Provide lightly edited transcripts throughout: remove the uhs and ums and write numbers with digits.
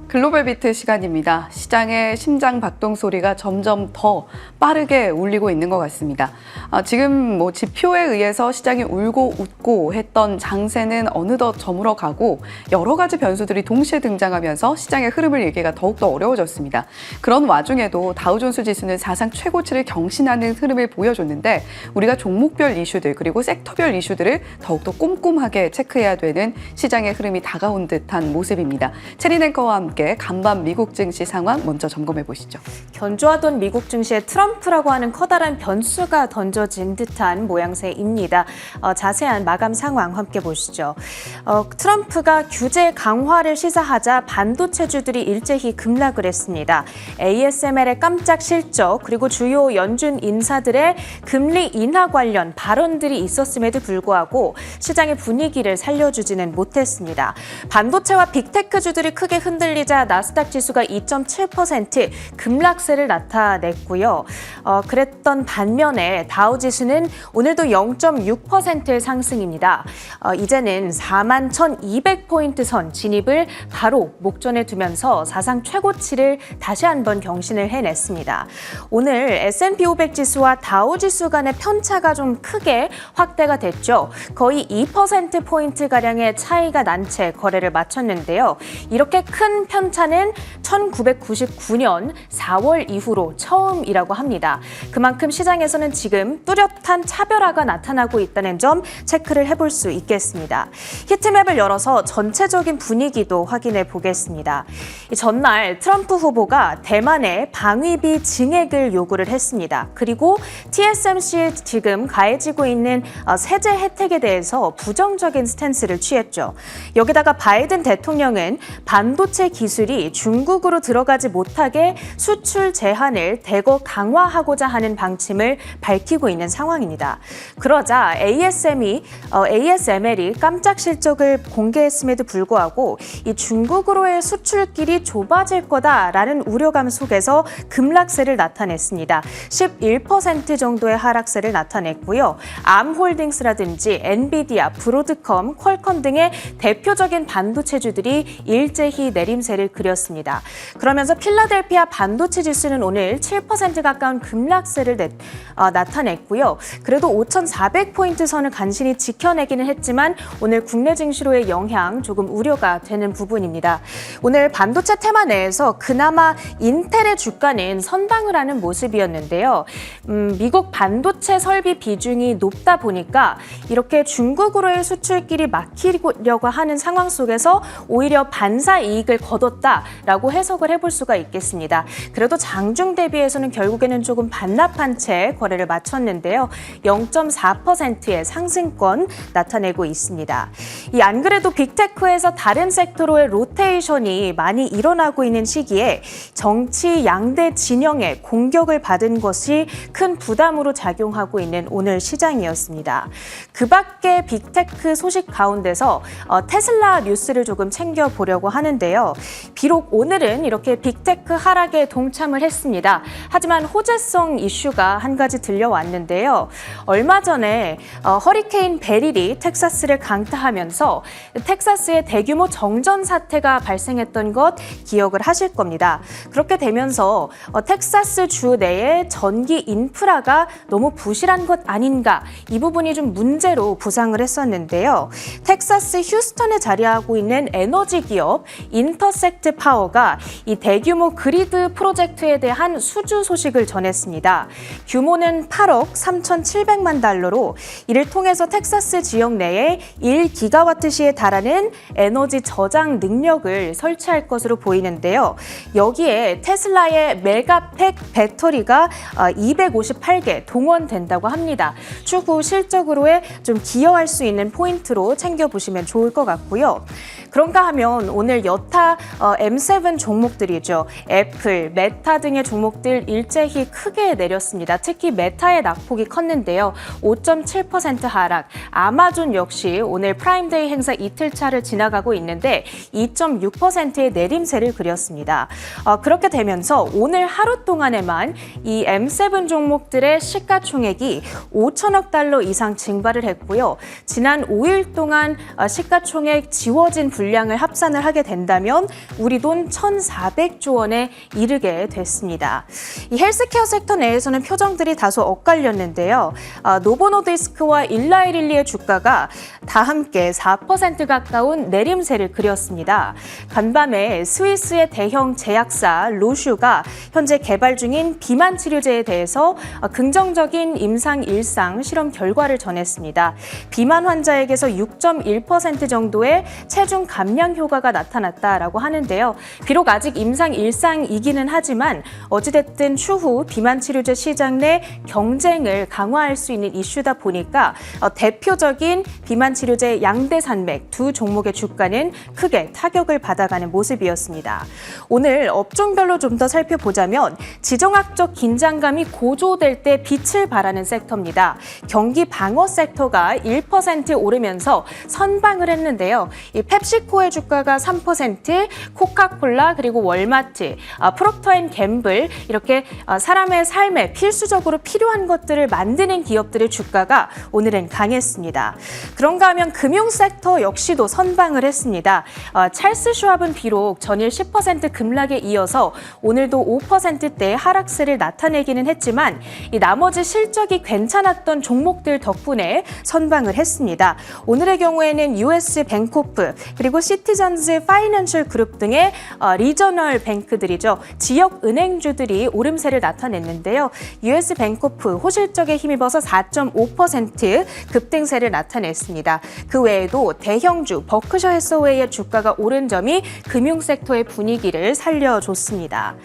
글로벌 비트 시간입니다. 시장의 심장 박동 소리가 점점 더 빠르게 울리고 있는 것 같습니다. 지금 지표에 의해서 시장이 울고 웃고 했던 장세는 어느덧 저물어 가고 여러 가지 변수들이 동시에 등장하면서 시장의 흐름을 읽기가 더욱더 어려워졌습니다. 그런 와중에도 다우존스 지수는 사상 최고치를 경신하는 흐름을 보여줬는데 우리가 종목별 이슈들 그리고 섹터별 이슈들을 더욱더 꼼꼼하게 체크해야 되는 시장의 흐름이 다가온 듯한 모습입니다. 체린 앵커와 함께 간밤 미국 증시 상황 먼저 점검해 보시죠. 견조하던 미국 증시에 트럼프라고 하는 커다란 변수가 던져진 듯한 모양새입니다. 자세한 마감 상황 함께 보시죠. 트럼프가 규제 강화를 시사하자 반도체주들이 일제히 급락을 했습니다. ASML의 깜짝 실적 그리고 주요 연준 인사들의 금리 인하 관련 발언들이 있었음에도 불구하고 시장의 분위기를 살려주지는 못했습니다. 반도체와 빅테크주들이 크게 흔들리자 나스닥 지수가 2.7% 급락세를 나타냈고요. 그랬던 반면에 다우 지수는 오늘도 0.6%의 상승입니다. 이제는 41,200포인트 선 진입을 바로 목전에 두면서 사상 최고치를 다시 한번 경신을 해냈습니다. 오늘 S&P 500 지수와 다우 지수 간의 편차가 좀 크게 확대가 됐죠. 거의 2%포인트가량의 차이가 난 채 거래를 마쳤는데요. 이렇게 큰 편차는 1999년 4월 이후로 처음이라고 합니다. 그만큼 시장에서는 지금 뚜렷한 차별화가 나타나고 있다는 점 체크를 해볼 수 있겠습니다. 히트맵을 열어서 전체적인 분위기도 확인해 보겠습니다. 전날 트럼프 후보가 대만에 방위비 증액을 요구를 했습니다. 그리고 TSMC에 지금 가해지고 있는 세제 혜택에 대해서 부정적인 스탠스를 취했죠. 여기다가 바이든 대통령은 반도체 기술이 중국으로 들어가지 못하게 수출 제한을 대거 강화하고자 하는 방침을 밝히고 있는 상황입니다. 그러자 ASML이 깜짝 실적을 공개했음에도 불구하고 이 중국으로의 수출길이 좁아질 거다라는 우려감 속에서 급락세를 나타냈습니다. 11% 정도의 하락세를 나타냈고요. 암홀딩스라든지 엔비디아, 브로드컴, 퀄컴 등의 대표적인 반도체주들이 일제히 내림세를 그렸습니다. 그러면서 필라델피아 반도체 지수는 오늘 7% 가까운 급락세를 나타냈고요. 그래도 5,400포인트 선을 간신히 지켜내기는 했지만 오늘 국내 증시로의 영향 조금 우려가 되는 부분입니다. 오늘 반도체 테마 내에서 그나마 인텔의 주가는 선방을 하는 모습이었는데요. 미국 반도체 설비 비중이 높다 보니까 이렇게 중국으로의 수출길이 막히려고 하는 상황 속에서 오히려 반사 이익을 거뒀다라고 해석을 해볼 수가 있겠습니다. 그래도 장중 대비해서는 결국에는 조금 반납한 채 거래를 마쳤는데요. 0.4%의 상승권 나타내고 있습니다. 안 그래도 빅테크에서 다른 섹터로의 로테이션이 많이 일어나고 있는 시기에 정치 양대 진영의 공격을 받은 것이 큰 부담으로 작용하고 있는 오늘 시장이었습니다. 그 밖에 빅테크 소식 가운데서 테슬라 뉴스를 조금 챙겨보려고 하는데요. 비록 오늘은 이렇게 빅테크 하락에 동참을 했습니다. 하지만 호재성 이슈가 한 가지 들려왔는데요. 얼마 전에 허리케인 베릴이 텍사스를 강타하면서 텍사스에 대규모 정전 사태가 발생했던 것 기억을 하실 겁니다. 그렇게 되면서 텍사스 주 내에 전기 인프라가 너무 부실한 것 아닌가 이 부분이 좀 문제로 부상을 했었는데요. 텍사스 휴스턴에 자리하고 있는 에너지 기업 인터섹트 파워가 이 대규모 그리드 프로젝트에 대한 수주 소식을 전했습니다. 규모는 8억 3,700만 달러로 이를 통해서 텍사스 지역 내에 1기가와트시에 달하는 에너지 저장 능력을 설치할 것으로 보이는데요. 여기에 테슬라의 메가팩 배터리가 258개 동원된다고 합니다. 추후 실적으로의 좀 기여할 수 있는 포인트로 챙겨보시면 좋을 것 같고요. 그런가 하면 오늘 여타 M7 종목들이죠. 애플, 메타 등의 종목들 일제히 크게 내렸습니다. 특히 메타의 낙폭이 컸는데요. 5.7% 하락. 아마존 역시 오늘 프라임데이 행사 이틀차를 지나가고 있는데 2.6%의 내림세를 그렸습니다. 그렇게 되면서 오늘 하루 동안에만 이 M7 종목들의 시가총액이 5천억 달러 이상 증발을 했고요. 지난 5일 동안 시가총액 지워진 분량을 합산을 하게 된다면 우리 돈 1,400조 원에 이르게 됐습니다. 이 헬스케어 섹터 내에서는 표정들이 다소 엇갈렸는데요. 노보노디스크와 일라이릴리의 주가가 다 함께 4% 가까운 내림세를 그렸습니다. 간밤에 스위스의 대형 제약사 로슈가 현재 개발 중인 비만 치료제에 대해서 긍정적인 임상-일상 실험 결과를 전했습니다. 비만 환자에게서 6.1% 정도의 체중 감량 효과가 나타났다라고 하는데요. 비록 아직 임상-일상이기는 하지만 어찌됐든 추후 비만 치료제 시장 내 경쟁을 강화할 수 있는 이슈다 보니까 대표적인 비만 치료제 양대산맥 두 종목의 주가는 크게 타격을 받아가는 모습이었습니다. 오늘 업종별로 좀 더 살펴보자면 지정학적 긴장감이 고조될 때 빛을 발하는 섹터입니다. 경기 방어 섹터가 1% 오르면서 선방을 했는데요. 이 펩시코의 주가가 3%, 코카콜라 그리고 월마트, 프록터앤갬블 이렇게 사람의 삶에 필수적으로 필요한 것들을 만드는 기업들의 주가가 오늘은 강했습니다. 그런가 하면 금융 섹터 역시도 선방을 했습니다. 찰스 슈왑은 비록 전일 10% 급락에 이어서 오늘도 5%대의 하락세를 나타내기는 했지만 이 나머지 실적이 괜찮았던 종목들 덕분에 선방을 했습니다. 오늘의 경우에는 US 뱅코프 그리고 시티즌즈 파이낸셜 그룹 등의 리저널 뱅크들이죠. 지역 은행주들이 오름세를 나타냈는데요. US 뱅코프 호실적에 힘입어서 4.5% 급등세를 나타냈습니다. 그 외에도 대형주 버크셔 해서웨이의 주가가 오른 점이 금융 섹터의 분위기를 살려줬습니다.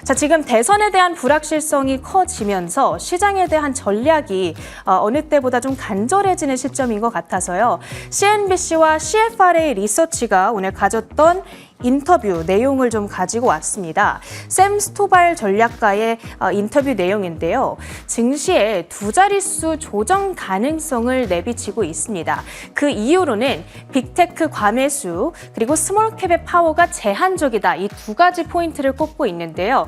자, 지금 대선에 대한 불확실성이 커지면서 시장에 대한 전략이 어느 때보다 좀 간절해지는 시점인 것 같아서요. CNBC와 CFRA 리서치가 오늘 가졌던 인터뷰 내용을 좀 가지고 왔습니다. 샘 스토발 전략가의 인터뷰 내용인데요. 증시에 두 자릿수 조정 가능성을 내비치고 있습니다. 그 이유로는 빅테크 과매수 그리고 스몰캡의 파워가 제한적이다. 이 두 가지 포인트를 꼽고 있는데요.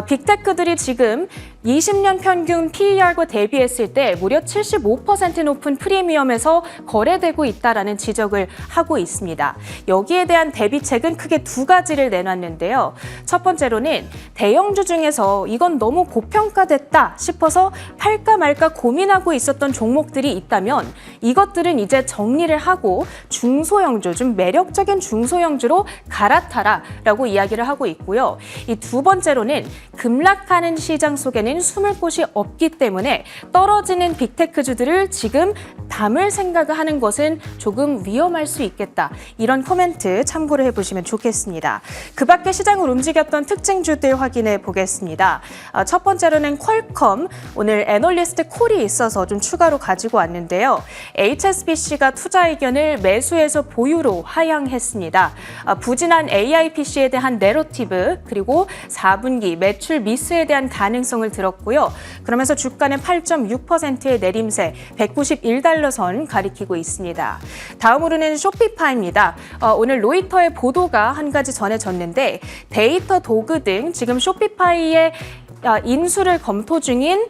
빅테크들이 지금 20년 평균 PER과 대비했을 때 무려 75% 높은 프리미엄에서 거래되고 있다라는 지적을 하고 있습니다. 여기에 대한 대비책은 크게 두 가지를 내놨는데요. 첫 번째로는 대형주 중에서 이건 너무 고평가됐다 싶어서 팔까 말까 고민하고 있었던 종목들이 있다면 이것들은 이제 정리를 하고 중소형주, 좀 매력적인 중소형주로 갈아타라라고 이야기를 하고 있고요. 이 두 번째로는 급락하는 시장 속에는 숨을 곳이 없기 때문에 떨어지는 빅테크주들을 지금 담을 생각을 하는 것은 조금 위험할 수 있겠다. 이런 코멘트 참고를 해보시면 좋겠습니다. 그 밖에 시장을 움직였던 특징주들 확인해 보겠습니다. 첫 번째로는 퀄컴, 오늘 애널리스트 콜이 있어서 좀 추가로 가지고 왔는데요. HSBC가 투자 의견을 매수에서 보유로 하향했습니다. 부진한 AI PC에 대한 내러티브 그리고 4분기 매출 미스에 대한 가능성을 들었고요. 그러면서 주가는 8.6%의 내림세 191달러 선 가리키고 있습니다. 다음으로는 쇼피파이입니다. 오늘 로이터의 보도가 한 가지 전해졌는데 데이터 도구 등 지금 쇼피파이의 인수를 검토 중인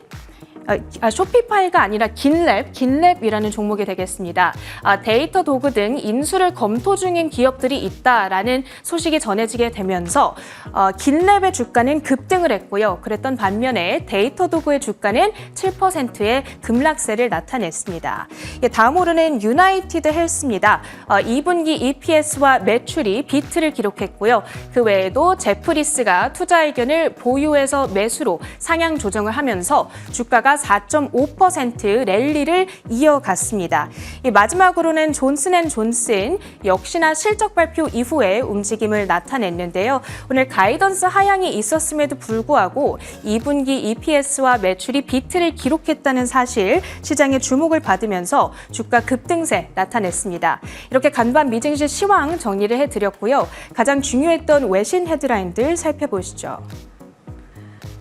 쇼피파이가 아니라 긴랩이라는 종목이 되겠습니다. 데이터 도구 등 인수를 검토 중인 기업들이 있다라는 소식이 전해지게 되면서 긴랩의 주가는 급등을 했고요. 그랬던 반면에 데이터 도구의 주가는 7%의 급락세를 나타냈습니다. 다음으로는 유나이티드 헬스입니다. 2분기 EPS와 매출이 비트를 기록했고요. 그 외에도 제프리스가 투자 의견을 보유에서 매수로 상향 조정을 하면서 주가가 주가 4.5% 랠리를 이어갔습니다. 마지막으로는 존슨앤존슨 역시나 실적 발표 이후에 움직임을 나타냈는데요. 오늘 가이던스 하향이 있었음에도 불구하고 2분기 EPS와 매출이 비트를 기록했다는 사실 시장의 주목을 받으면서 주가 급등세 나타냈습니다. 이렇게 간밤 미증시 시황 정리를 해드렸고요. 가장 중요했던 외신 헤드라인들 살펴보시죠.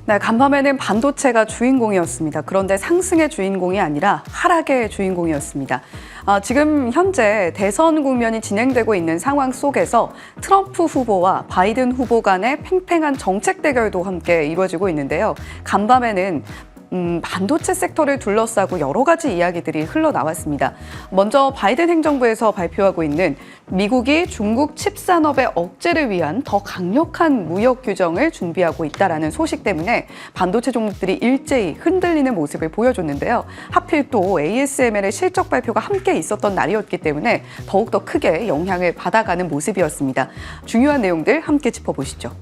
네, 간밤에는 반도체가 주인공이었습니다. 그런데 상승의 주인공이 아니라 하락의 주인공이었습니다. 지금 현재 대선 국면이 진행되고 있는 상황 속에서 트럼프 후보와 바이든 후보 간의 팽팽한 정책 대결도 함께 이루어지고 있는데요. 간밤에는 반도체 섹터를 둘러싸고 여러 가지 이야기들이 흘러나왔습니다. 먼저 바이든 행정부에서 발표하고 있는 미국이 중국 칩 산업의 억제를 위한 더 강력한 무역 규정을 준비하고 있다라는 소식 때문에 반도체 종목들이 일제히 흔들리는 모습을 보여줬는데요. 하필 또 ASML의 실적 발표가 함께 있었던 날이었기 때문에 더욱더 크게 영향을 받아가는 모습이었습니다. 중요한 내용들 함께 짚어보시죠.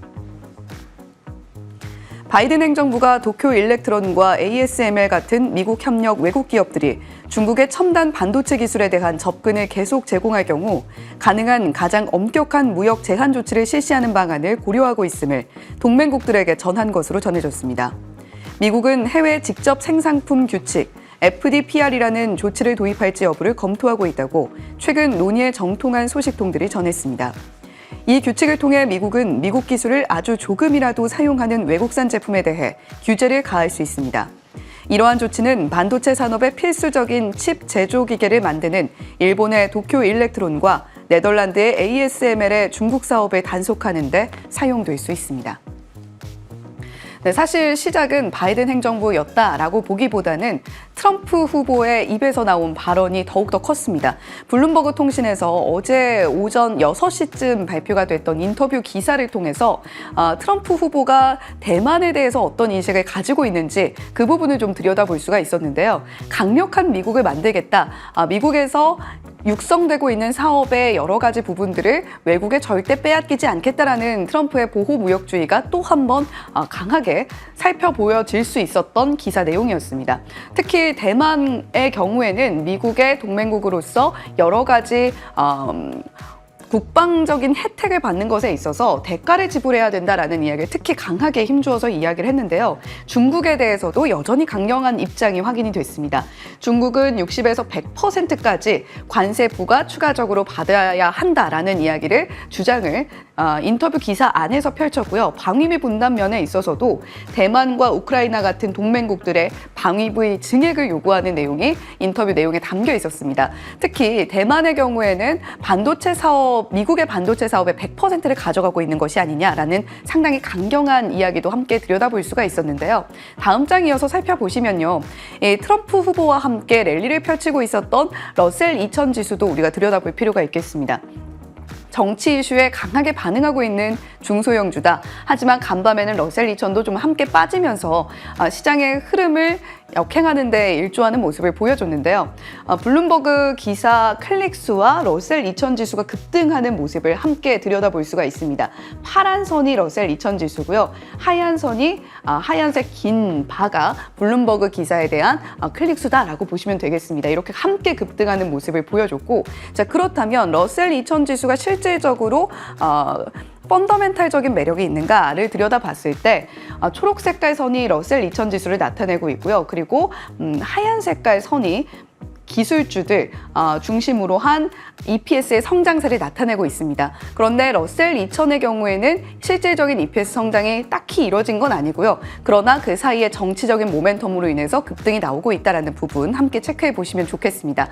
바이든 행정부가 도쿄 일렉트론과 ASML 같은 미국 협력 외국 기업들이 중국의 첨단 반도체 기술에 대한 접근을 계속 제공할 경우 가능한 가장 엄격한 무역 제한 조치를 실시하는 방안을 고려하고 있음을 동맹국들에게 전한 것으로 전해졌습니다. 미국은 해외 직접 생산품 규칙, FDPR이라는 조치를 도입할지 여부를 검토하고 있다고 최근 논의에 정통한 소식통들이 전했습니다. 이 규칙을 통해 미국은 미국 기술을 아주 조금이라도 사용하는 외국산 제품에 대해 규제를 가할 수 있습니다. 이러한 조치는 반도체 산업의 필수적인 칩 제조 기계를 만드는 일본의 도쿄 일렉트론과 네덜란드의 ASML의 중국 사업을 단속하는 데 사용될 수 있습니다. 네, 사실 시작은 바이든 행정부였다라고 보기보다는 트럼프 후보의 입에서 나온 발언이 더욱더 컸습니다. 블룸버그 통신에서 어제 오전 6시쯤 발표가 됐던 인터뷰 기사를 통해서 트럼프 후보가 대만에 대해서 어떤 인식을 가지고 있는지 그 부분을 좀 들여다볼 수가 있었는데요. 강력한 미국을 만들겠다. 미국에서 육성되고 있는 사업의 여러 가지 부분들을 외국에 절대 빼앗기지 않겠다라는 트럼프의 보호 무역주의가 또 한 번 강하게 살펴보여질 수 있었던 기사 내용이었습니다. 특히 대만의 경우에는 미국의 동맹국으로서 여러 가지 국방적인 혜택을 받는 것에 있어서 대가를 지불해야 된다라는 이야기를 특히 강하게 힘주어서 이야기를 했는데요. 중국에 대해서도 여전히 강경한 입장이 확인이 됐습니다. 중국은 60에서 100%까지 관세 부과 추가적으로 받아야 한다라는 이야기를 주장을 인터뷰 기사 안에서 펼쳤고요. 방위비 분담 면에 있어서도 대만과 우크라이나 같은 동맹국들의 방위비 증액을 요구하는 내용이 인터뷰 내용에 담겨 있었습니다. 특히 대만의 경우에는 반도체 사업 미국의 반도체 사업의 100%를 가져가고 있는 것이 아니냐라는 상당히 강경한 이야기도 함께 들여다볼 수가 있었는데요. 다음 장 이어서 살펴보시면요. 트럼프 후보와 함께 랠리를 펼치고 있었던 러셀 2000 지수도 우리가 들여다볼 필요가 있겠습니다. 정치 이슈에 강하게 반응하고 있는 중소형주다. 하지만 간밤에는 러셀 2000도 좀 함께 빠지면서 시장의 흐름을 역행하는 데 일조하는 모습을 보여줬는데요. 블룸버그 기사 클릭수와 러셀 2000 지수가 급등하는 모습을 함께 들여다볼 수가 있습니다. 파란 선이 러셀 2000 지수고요. 하얀 선이 하얀색 긴 바가 블룸버그 기사에 대한 클릭수다라고 보시면 되겠습니다. 이렇게 함께 급등하는 모습을 보여줬고, 자, 그렇다면 러셀 2000 지수가 실질적으로 펀더멘탈적인 매력이 있는가를 들여다봤을 때 초록 색깔 선이 러셀 2000 지수를 나타내고 있고요. 그리고 하얀 색깔 선이 기술주들 중심으로 한 EPS의 성장세를 나타내고 있습니다. 그런데 러셀 2000의 경우에는 실질적인 EPS 성장이 딱히 이뤄진 건 아니고요. 그러나 그 사이에 정치적인 모멘텀으로 인해서 급등이 나오고 있다는 부분 함께 체크해 보시면 좋겠습니다.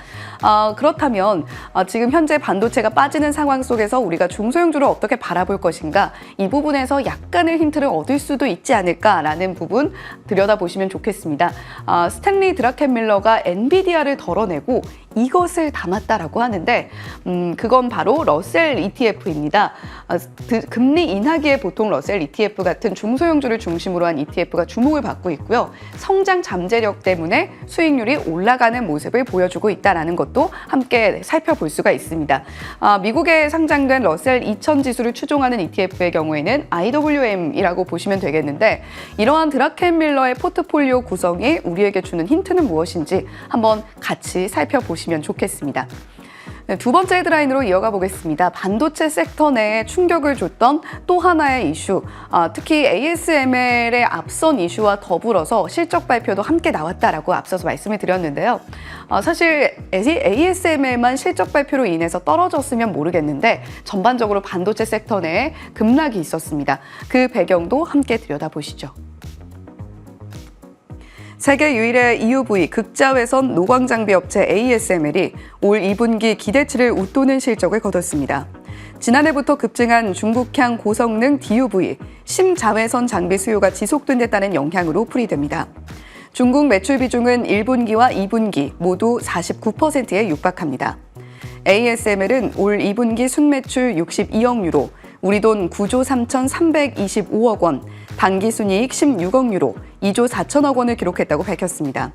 그렇다면 지금 현재 반도체가 빠지는 상황 속에서 우리가 중소형주를 어떻게 바라볼 것인가, 이 부분에서 약간의 힌트를 얻을 수도 있지 않을까라는 부분 들여다보시면 좋겠습니다. 스탠리 드라켄밀러가 엔비디아를 덜어내고 이것을 담았다라고 하는데 그건 바로 러셀 ETF입니다. 금리 인하기에 보통 러셀 ETF 같은 중소형주를 중심으로 한 ETF가 주목을 받고 있고요. 성장 잠재력 때문에 수익률이 올라가는 모습을 보여주고 있다는 것도 함께 살펴볼 수가 있습니다. 미국에 상장된 러셀 2000 지수를 추종하는 ETF의 경우에는 IWM이라고 보시면 되겠는데 이러한 드라켄밀러의 포트폴리오 구성이 우리에게 주는 힌트는 무엇인지 한번 같이 살펴보시면 좋겠습니다. 두 번째 헤드라인으로 이어가 보겠습니다. 반도체 섹터 내에 충격을 줬던 또 하나의 이슈, 특히 ASML의 앞선 이슈와 더불어서 실적 발표도 함께 나왔다라고 앞서서 말씀을 드렸는데요. 사실 ASML만 실적 발표로 인해서 떨어졌으면 모르겠는데 전반적으로 반도체 섹터 내에 급락이 있었습니다. 그 배경도 함께 들여다보시죠. 세계 유일의 EUV 극자외선 노광장비 업체 ASML이 올 2분기 기대치를 웃도는 실적을 거뒀습니다. 지난해부터 급증한 중국향 고성능 DUV, 심자외선 장비 수요가 지속된 데 따른 영향으로 풀이됩니다. 중국 매출 비중은 1분기와 2분기 모두 49%에 육박합니다. ASML은 올 2분기 순매출 62억 유로, 우리 돈 9조 3,325억 원, 당기순이익 16억 유로, 2조 4천억 원을 기록했다고 밝혔습니다.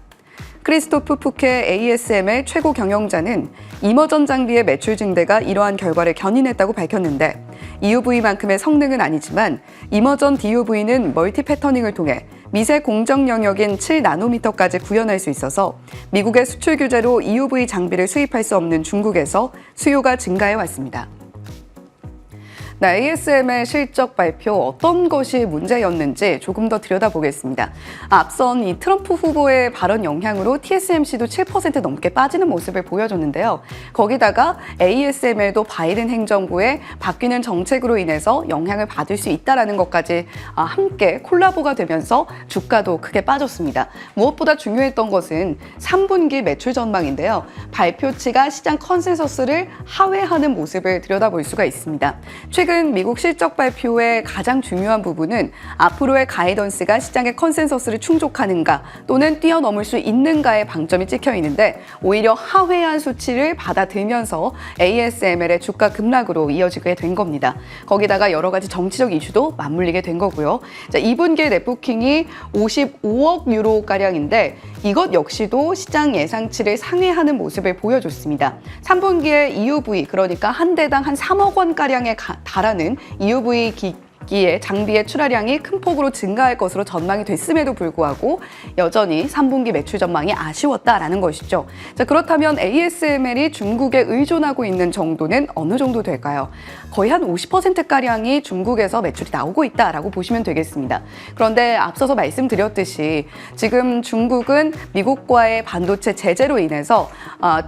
크리스토프 푸케 ASML 최고 경영자는 이머전 장비의 매출 증대가 이러한 결과를 견인했다고 밝혔는데 EUV만큼의 성능은 아니지만 이머전 DUV는 멀티 패터닝을 통해 미세 공정 영역인 7나노미터까지 구현할 수 있어서 미국의 수출 규제로 EUV 장비를 수입할 수 없는 중국에서 수요가 증가해 왔습니다. ASML 실적 발표 어떤 것이 문제였는지 조금 더 들여다보겠습니다. 앞선 이 트럼프 후보의 발언 영향으로 TSMC도 7% 넘게 빠지는 모습을 보여줬는데요. 거기다가 ASML도 바이든 행정부의 바뀌는 정책으로 인해서 영향을 받을 수 있다는 것까지 함께 콜라보가 되면서 주가도 크게 빠졌습니다. 무엇보다 중요했던 것은 3분기 매출 전망인데요. 발표치가 시장 컨센서스를 하회하는 모습을 들여다볼 수가 있습니다. 최근 미국 실적 발표의 가장 중요한 부분은 앞으로의 가이던스가 시장의 컨센서스를 충족하는가 또는 뛰어넘을 수 있는가에 방점이 찍혀 있는데 오히려 하회한 수치를 받아들면서 ASML의 주가 급락으로 이어지게 된 겁니다. 거기다가 여러 가지 정치적 이슈도 맞물리게 된 거고요. 2분기의 넷부킹이 55억 유로가량인데 이것 역시도 시장 예상치를 상회하는 모습을 보여줬습니다. 3분기에 EUV, 그러니까 한 대당 한 3억 원가량에 달하는 EUV 기기의 장비의 출하량이 큰 폭으로 증가할 것으로 전망이 됐음에도 불구하고 여전히 3분기 매출 전망이 아쉬웠다라는 것이죠. 그렇다면 ASML이 중국에 의존하고 있는 정도는 어느 정도 될까요? 거의 한 50%가량이 중국에서 매출이 나오고 있다라고 보시면 되겠습니다. 그런데 앞서서 말씀드렸듯이 지금 중국은 미국과의 반도체 제재로 인해서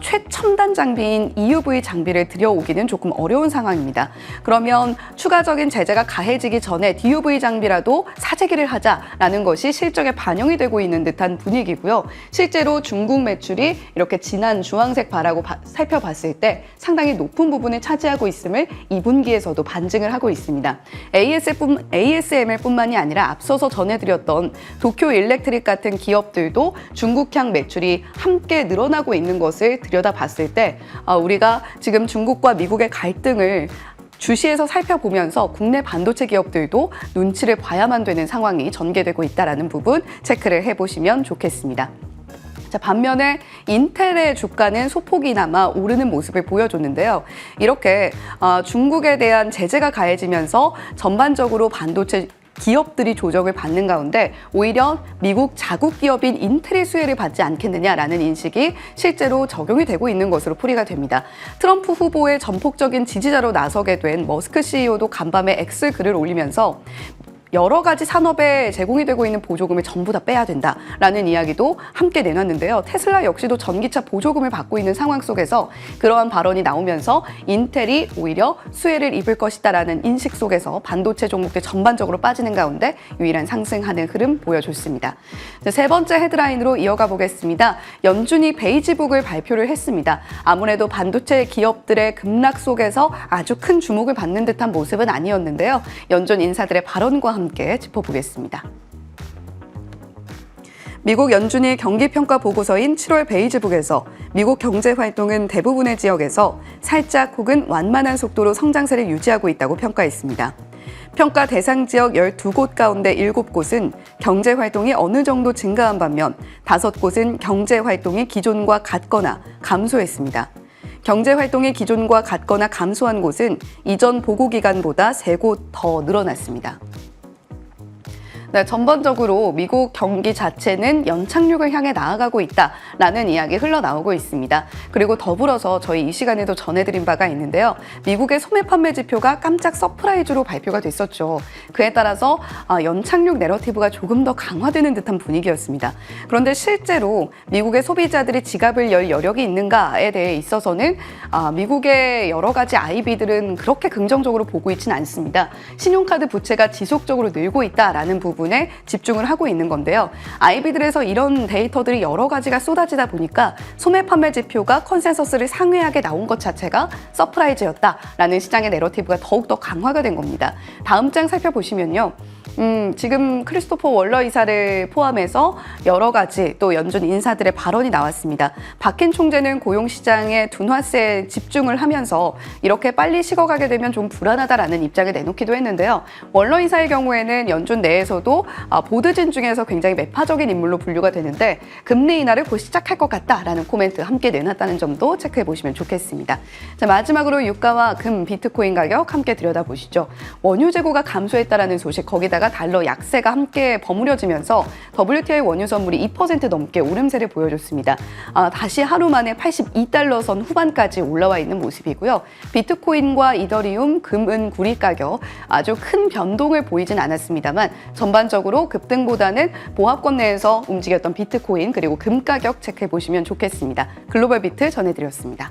최첨단 장비인 EUV 장비를 들여오기는 조금 어려운 상황입니다. 그러면 추가적인 제재가 가해지기 전에 DUV 장비라도 사재기를 하자라는 것이 실적에 반영이 되고 있는 듯한 분위기고요. 실제로 중국 매출이 이렇게 진한 주황색 바라고 살펴봤을 때 상당히 높은 부분을 차지하고 있음을 2분기에서도 반증을 하고 있습니다. ASML뿐만이 아니라 앞서서 전해드렸던 도쿄 일렉트릭 같은 기업들도 중국향 매출이 함께 늘어나고 있는 것을 들여다봤을 때 우리가 지금 중국과 미국의 갈등을 주시해서 살펴보면서 국내 반도체 기업들도 눈치를 봐야만 되는 상황이 전개되고 있다는 부분 체크를 해보시면 좋겠습니다. 반면에 인텔의 주가는 소폭이나마 오르는 모습을 보여줬는데요. 이렇게 중국에 대한 제재가 가해지면서 전반적으로 반도체 기업들이 조정을 받는 가운데 오히려 미국 자국 기업인 인텔의 수혜를 받지 않겠느냐라는 인식이 실제로 적용이 되고 있는 것으로 풀이가 됩니다. 트럼프 후보의 전폭적인 지지자로 나서게 된 머스크 CEO도 간밤에 X 글을 올리면서 여러 가지 산업에 제공이 되고 있는 보조금을 전부 다 빼야 된다라는 이야기도 함께 내놨는데요. 테슬라 역시도 전기차 보조금을 받고 있는 상황 속에서 그러한 발언이 나오면서 인텔이 오히려 수혜를 입을 것이다라는 인식 속에서 반도체 종목들 전반적으로 빠지는 가운데 유일한 상승하는 흐름 보여줬습니다. 세 번째 헤드라인으로 이어가 보겠습니다. 연준이 베이지북을 발표를 했습니다. 아무래도 반도체 기업들의 급락 속에서 아주 큰 주목을 받는 듯한 모습은 아니었는데요. 연준 인사들의 발언과 함께 짚어보겠습니다. 미국 연준이 경기평가 보고서인 7월 베이지북에서 미국 경제 활동은 대부분의 지역에서 살짝 혹은 완만한 속도로 성장세를 유지하고 있다고 평가했습니다. 평가 대상 지역 12곳 가운데 7곳은 경제 활동이 어느 정도 증가한 반면 5곳은 경제 활동이 기존과 같거나 감소했습니다. 경제 활동이 기존과 같거나 감소한 곳은 이전 보고 기간보다 3곳 더 늘어났습니다. 네, 전반적으로 미국 경기 자체는 연착륙을 향해 나아가고 있다라는 이야기 흘러나오고 있습니다. 그리고 더불어서 저희 이 시간에도 전해드린 바가 있는데요. 미국의 소매 판매 지표가 깜짝 서프라이즈로 발표가 됐었죠. 그에 따라서 연착륙 내러티브가 조금 더 강화되는 듯한 분위기였습니다. 그런데 실제로 미국의 소비자들이 지갑을 열 여력이 있는가에 대해 있어서는 미국의 여러 가지 IB들은 그렇게 긍정적으로 보고 있지는 않습니다. 신용카드 부채가 지속적으로 늘고 있다라는 부분에 집중을 하고 있는 건데요. IB들에서 이런 데이터들이 여러 가지가 쏟아지다 보니까 소매 판매 지표가 컨센서스를 상회하게 나온 것 자체가 서프라이즈였다라는 시장의 내러티브가 더욱더 강화가 된 겁니다. 다음 장 살펴보시면요. 지금 크리스토퍼 월러 이사를 포함해서 여러 가지 또 연준 인사들의 발언이 나왔습니다. 박힌 총재는 고용시장의 둔화세에 집중을 하면서 이렇게 빨리 식어가게 되면 좀 불안하다라는 입장을 내놓기도 했는데요. 월러 이사의 경우에는 연준 내에서도 보드진 중에서 굉장히 매파적인 인물로 분류가 되는데 금리 인하를 곧 시작할 것 같다라는 코멘트 함께 내놨다는 점도 체크해 보시면 좋겠습니다. 자, 마지막으로 유가와 금, 비트코인 가격 함께 들여다보시죠. 원유 재고가 감소했다라는 소식, 거기다가 달러 약세가 함께 버무려지면서 WTI 원유 선물이 2% 넘게 오름세를 보여줬습니다. 다시 하루 만에 82달러 선 후반까지 올라와 있는 모습이고요. 비트코인과 이더리움, 금, 은, 구리 가격 아주 큰 변동을 보이진 않았습니다만 전반적으로 급등보다는 보합권 내에서 움직였던 비트코인 그리고 금 가격 체크해 보시면 좋겠습니다. 글로벌 비트 전해드렸습니다.